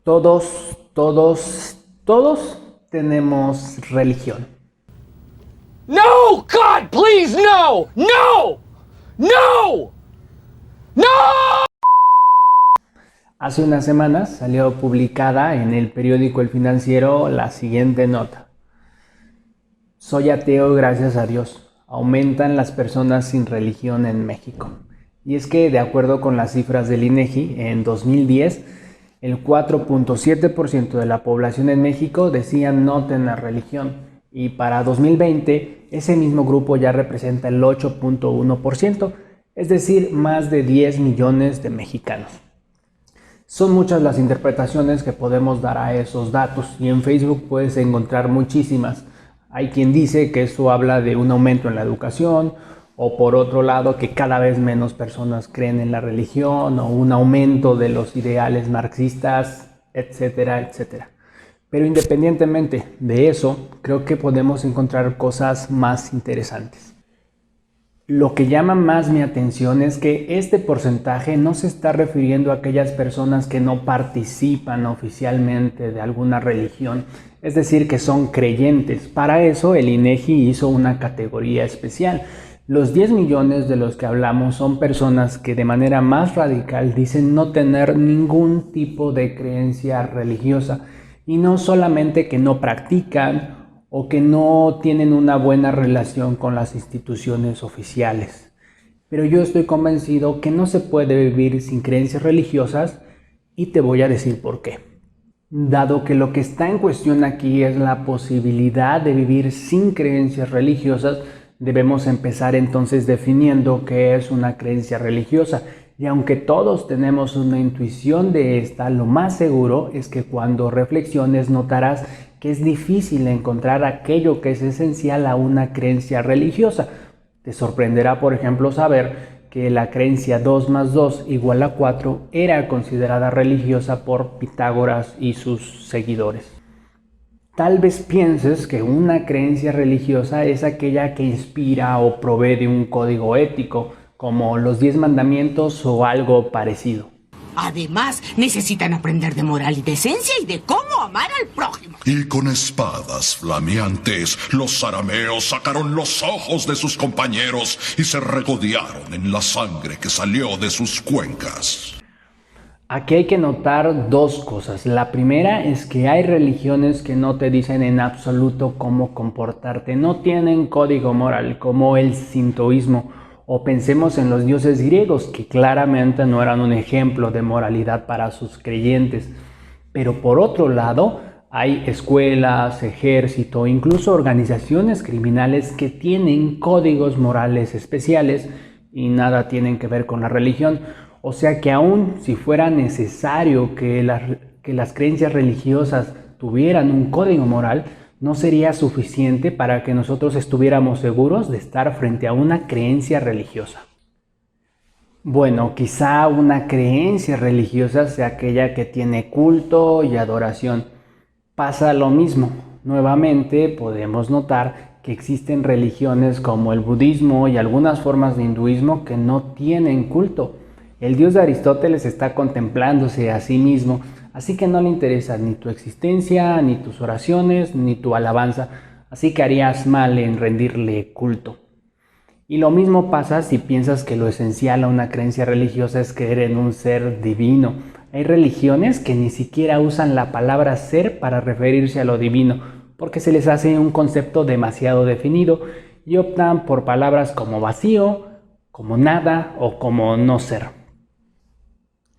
Todos tenemos religión. No, God, please, no! No! No! No! Hace unas semanas salió publicada en el periódico El Financiero la siguiente nota. Soy ateo gracias a Dios. Aumentan las personas sin religión en México. Y es que, de acuerdo con las cifras del INEGI, en 2010, el 4.7% de la población en México decía no tener religión. Y para 2020, ese mismo grupo ya representa el 8.1%, es decir, más de 10 millones de mexicanos. Son muchas las interpretaciones que podemos dar a esos datos y en Facebook puedes encontrar muchísimas. Hay quien dice que eso habla de un aumento en la educación, o por otro lado que cada vez menos personas creen en la religión, o un aumento de los ideales marxistas, etcétera, etcétera. Pero independientemente de eso, creo que podemos encontrar cosas más interesantes. Lo que llama más mi atención es que este porcentaje no se está refiriendo a aquellas personas que no participan oficialmente de alguna religión, es decir, que son creyentes. Para eso el INEGI hizo una categoría especial. Los 10 millones de los que hablamos son personas que de manera más radical dicen no tener ningún tipo de creencia religiosa, y no solamente que no practican o que no tienen una buena relación con las instituciones oficiales. Pero yo estoy convencido que no se puede vivir sin creencias religiosas y te voy a decir por qué. Dado que lo que está en cuestión aquí es la posibilidad de vivir sin creencias religiosas, debemos empezar entonces definiendo qué es una creencia religiosa. Y aunque todos tenemos una intuición de esta, lo más seguro es que cuando reflexiones notarás que es difícil encontrar aquello que es esencial a una creencia religiosa. Te sorprenderá, por ejemplo, saber que la creencia 2 más 2 igual a 4 era considerada religiosa por Pitágoras y sus seguidores. Tal vez pienses que una creencia religiosa es aquella que inspira o provee de un código ético, como los 10 mandamientos o algo parecido. Además, necesitan aprender de moral y decencia y de cómo amar al prójimo. Y con espadas flameantes, los arameos sacaron los ojos de sus compañeros y se regodearon en la sangre que salió de sus cuencas. Aquí hay que notar dos cosas. La primera es que hay religiones que no te dicen en absoluto cómo comportarte, no tienen código moral, como el sintoísmo. O pensemos en los dioses griegos, que claramente no eran un ejemplo de moralidad para sus creyentes. Pero por otro lado, hay escuelas, ejército, incluso organizaciones criminales que tienen códigos morales especiales y nada tienen que ver con la religión. O sea que aun si fuera necesario que las creencias religiosas tuvieran un código moral, no sería suficiente para que nosotros estuviéramos seguros de estar frente a una creencia religiosa. Bueno, quizá una creencia religiosa sea aquella que tiene culto y adoración. Pasa lo mismo. Nuevamente podemos notar que existen religiones como el budismo y algunas formas de hinduismo que no tienen culto. El dios de Aristóteles está contemplándose a sí mismo, así que no le interesa ni tu existencia, ni tus oraciones, ni tu alabanza, así que harías mal en rendirle culto. Y lo mismo pasa si piensas que lo esencial a una creencia religiosa es creer en un ser divino. Hay religiones que ni siquiera usan la palabra ser para referirse a lo divino, porque se les hace un concepto demasiado definido y optan por palabras como vacío, como nada o como no ser.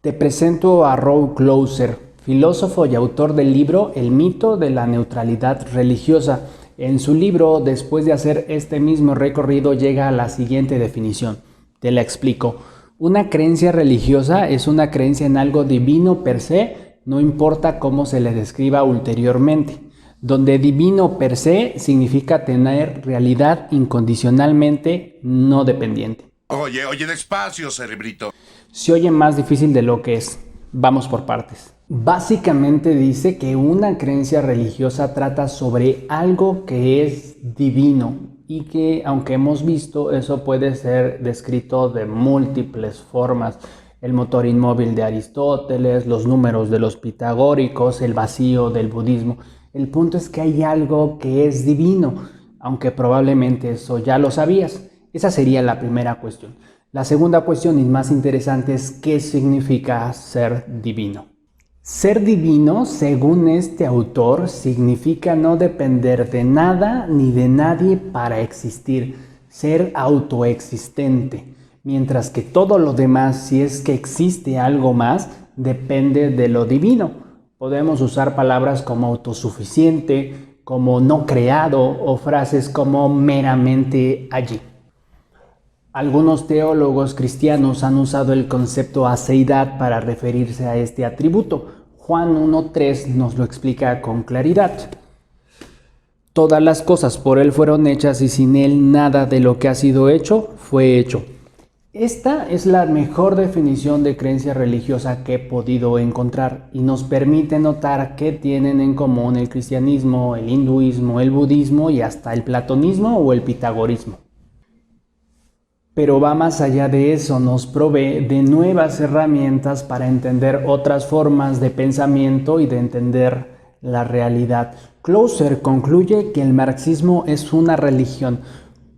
Te presento a Roy Clouser, filósofo y autor del libro El mito de la neutralidad religiosa. En su libro, después de hacer este mismo recorrido, llega a la siguiente definición. Te la explico. Una creencia religiosa es una creencia en algo divino per se, no importa cómo se le describa ulteriormente. Donde divino per se significa tener realidad incondicionalmente no dependiente. Oye, despacio, cerebrito. Se oye más difícil de lo que es. Vamos por partes. Básicamente dice que una creencia religiosa trata sobre algo que es divino y que, aunque hemos visto, eso puede ser descrito de múltiples formas. el motor inmóvil de Aristóteles, los números de los pitagóricos, el vacío del budismo. El punto es que hay algo que es divino, aunque probablemente eso ya lo sabías. Esa sería la primera cuestión. La segunda cuestión y más interesante es ¿qué significa ser divino? Ser divino, según este autor, significa no depender de nada ni de nadie para existir, ser autoexistente, mientras que todo lo demás, si es que existe algo más, depende de lo divino. Podemos usar palabras como autosuficiente, como no creado o frases como meramente allí. Algunos teólogos cristianos han usado el concepto aceidad para referirse a este atributo. Juan 1:3 nos lo explica con claridad. Todas las cosas por Él fueron hechas y sin Él nada de lo que ha sido hecho fue hecho. Esta es la mejor definición de creencia religiosa que he podido encontrar y nos permite notar qué tienen en común el cristianismo, el hinduismo, el budismo y hasta el platonismo o el pitagorismo. Pero va más allá de eso, nos provee de nuevas herramientas para entender otras formas de pensamiento y de entender la realidad. Clauser concluye que el marxismo es una religión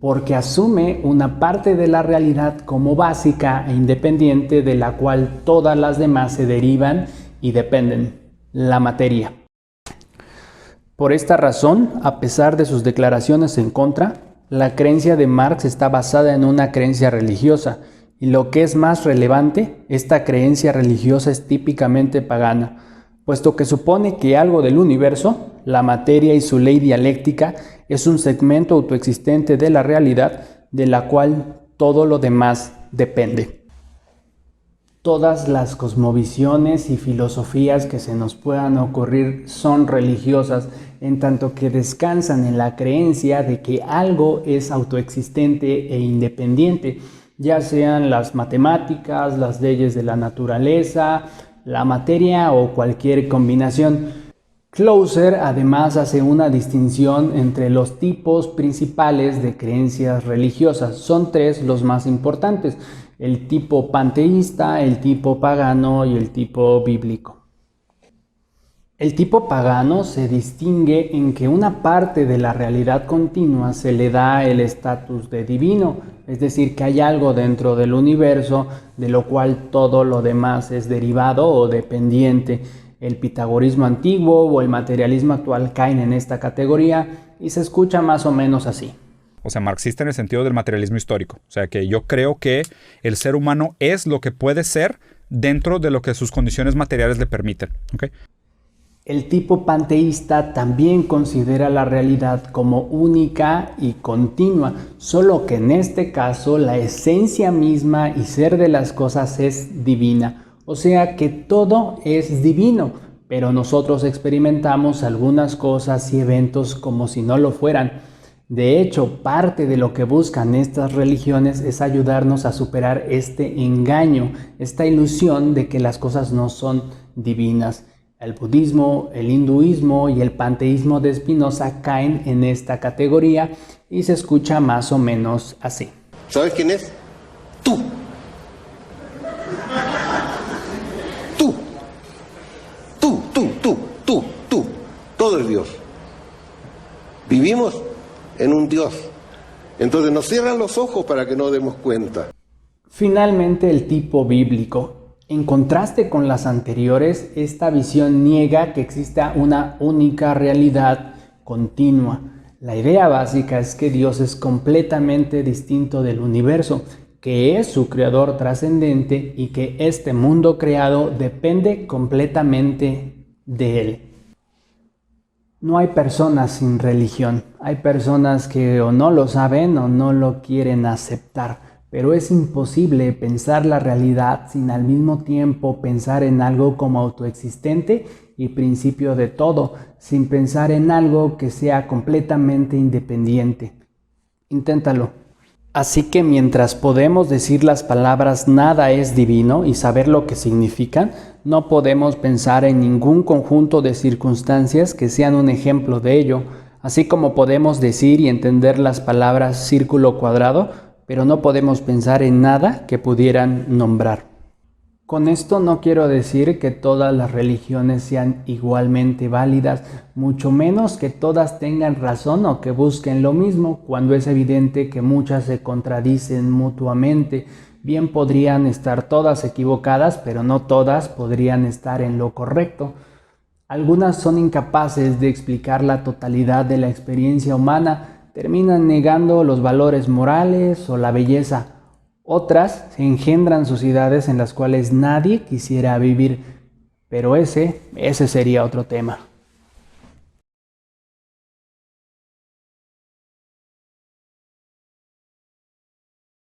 porque asume una parte de la realidad como básica e independiente de la cual todas las demás se derivan y dependen, la materia. Por esta razón, a pesar de sus declaraciones en contra, la creencia de Marx está basada en una creencia religiosa, y lo que es más relevante, esta creencia religiosa es típicamente pagana, puesto que supone que algo del universo, la materia y su ley dialéctica, es un segmento autoexistente de la realidad de la cual todo lo demás depende. Todas las cosmovisiones y filosofías que se nos puedan ocurrir son religiosas, en tanto que descansan en la creencia de que algo es autoexistente e independiente, ya sean las matemáticas, las leyes de la naturaleza, la materia o cualquier combinación. Clauser además hace una distinción entre los tipos principales de creencias religiosas. Son tres los más importantes: el tipo panteísta, el tipo pagano y el tipo bíblico. El tipo pagano se distingue en que una parte de la realidad continua se le da el estatus de divino, es decir, que hay algo dentro del universo de lo cual todo lo demás es derivado o dependiente. El pitagorismo antiguo o el materialismo actual caen en esta categoría y se escucha más o menos así. O sea, marxista en el sentido del materialismo histórico. O sea, que yo creo que el ser humano es lo que puede ser dentro de lo que sus condiciones materiales le permiten. ¿Okay? El tipo panteísta también considera la realidad como única y continua, solo que en este caso la esencia misma y ser de las cosas es divina. O sea que todo es divino, pero nosotros experimentamos algunas cosas y eventos como si no lo fueran. De hecho, parte de lo que buscan estas religiones es ayudarnos a superar este engaño, esta ilusión de que las cosas no son divinas. El budismo, el hinduismo y el panteísmo de Spinoza caen en esta categoría y se escucha más o menos así. ¿Sabes quién es? Tú. Tú. Todo es Dios. Vivimos en un Dios. Entonces nos cierran los ojos para que no demos cuenta. Finalmente, el tipo bíblico. En contraste con las anteriores, esta visión niega que exista una única realidad continua. La idea básica es que Dios es completamente distinto del universo, que es su creador trascendente y que este mundo creado depende completamente de Él. No hay personas sin religión. Hay personas que o no lo saben o no lo quieren aceptar. Pero es imposible pensar la realidad sin al mismo tiempo pensar en algo como autoexistente y principio de todo, sin pensar en algo que sea completamente independiente. Inténtalo. Así que mientras podemos decir las palabras nada es divino y saber lo que significan, no podemos pensar en ningún conjunto de circunstancias que sean un ejemplo de ello, así como podemos decir y entender las palabras círculo cuadrado, pero no podemos pensar en nada que pudieran nombrar. Con esto no quiero decir que todas las religiones sean igualmente válidas, mucho menos que todas tengan razón o que busquen lo mismo, cuando es evidente que muchas se contradicen mutuamente. Bien podrían estar todas equivocadas, pero no todas podrían estar en lo correcto. Algunas son incapaces de explicar la totalidad de la experiencia humana, terminan negando los valores morales o la belleza. Otras se engendran sociedades en las cuales nadie quisiera vivir, pero ese sería otro tema.